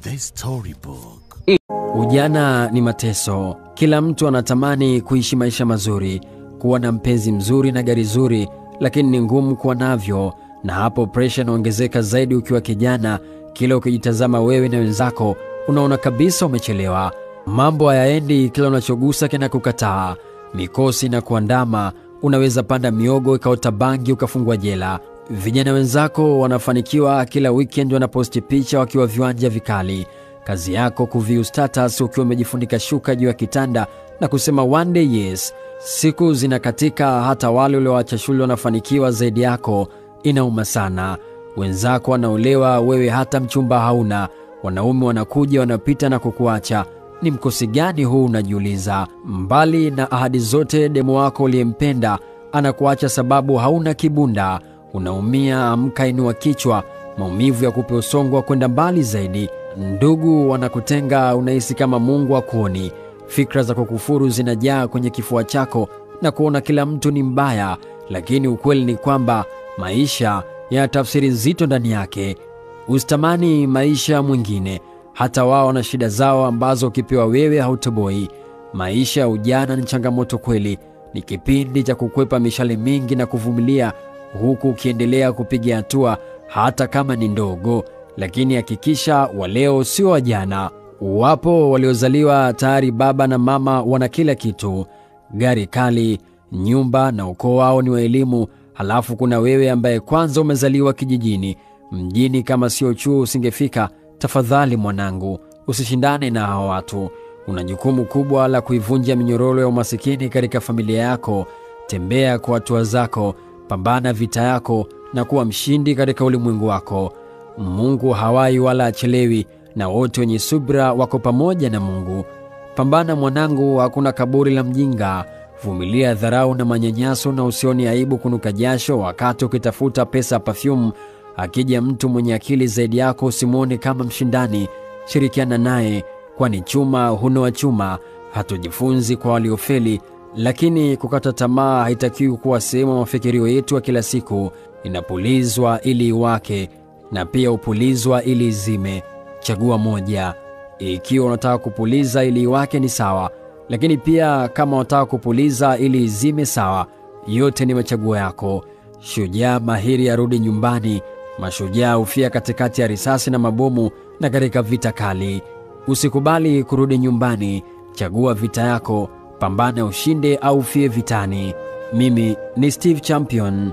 The Storybook. Ujana ni mateso. Kila mtu anatamani kuishi maisha mazuri, kuwa na mpenzi mzuri na gari zuri, lakini ni ngumu kuwa navyo, na hapo pressure inaongezeka zaidi ukiwa kijana. Kila ukijitazama wewe na wenzako, unaona kabisa umechelewa. Mambo hayaendi, kila unachogusa kinakukataa. Mikosi na kuandama, unaweza panda miogo ikaota bangi ukafungwa jela. Vijana wenzako wanafanikiwa, kila weekend wanaposti picha wakiwa viwanja vikali. Kazi yako kuview status ukiwa umejifunika shuka juu ya kitanda na kusema one day yes. Siku zinakatika, hata wale walioacha shule wanafanikiwa zaidi yako. Inauma sana. Wenzako wanaolewa, wewe hata mchumba hauna. Wanaume wanakuja wanapita na kukuacha. Ni mkosi gani huu, unajiuliza? Mbali na ahadi zote, demo wako uliyempenda anakuacha sababu hauna kibunda. Unaumia, amka, inua kichwa. Maumivu ya kupe usongo wa kwenda mbali zaidi. Ndugu wanakutenga, unahisi kama Mungu hakuoni. Fikra za kukufuru zinajaa kwenye kifua chako na kuona kila mtu ni mbaya, lakini ukweli ni kwamba maisha yana tafsiri nzito ndani yake. Usitamani maisha mwingine, hata wao na shida zao ambazo ukipewa wewe hautoboi. Maisha ya ujana ni changamoto kweli, ni kipindi cha kukwepa mishale mingi na kuvumilia, huku ukiendelea kupiga hatua hata kama ni ndogo. Lakini hakikisha waleo sio wajana. Wapo waliozaliwa tayari baba na mama wana kila kitu, gari kali, nyumba na ukoo wao ni wa elimu. Halafu kuna wewe ambaye kwanza umezaliwa kijijini. Mjini kama sio chuo usingefika. Tafadhali mwanangu, usishindane na hao watu. Una jukumu kubwa la kuivunja minyororo ya umasikini katika familia yako. Tembea kwa hatua zako, pambana vita yako na kuwa mshindi katika ulimwengu wako. Mungu hawai wala achelewi, na wote wenye subira wako pamoja na Mungu. Pambana mwanangu, hakuna kaburi la mjinga. Vumilia dharau na manyanyaso, na usioni aibu kunuka jasho wakati ukitafuta pesa perfume. Akija mtu mwenye akili zaidi yako, usimuone kama mshindani. Shirikiana naye, kwani chuma hunoa chuma. Hatujifunzi kwa waliofeli, lakini kukata tamaa haitakiwi kuwa sehemu ya mafikirio yetu wa kila siku. Inapulizwa ili iwake, na pia upulizwa ili izime. Chagua moja. Ikiwa unataka kupuliza ili iwake ni sawa, lakini pia kama unataka kupuliza ili izime sawa. Yote ni machaguo yako. Shujaa mahiri arudi nyumbani. Mashujaa hufia katikati ya risasi na mabomu na katika vita kali. Usikubali kurudi nyumbani. Chagua vita yako. Pambana ushinde au ufie vitani. Mimi ni Steve Champion.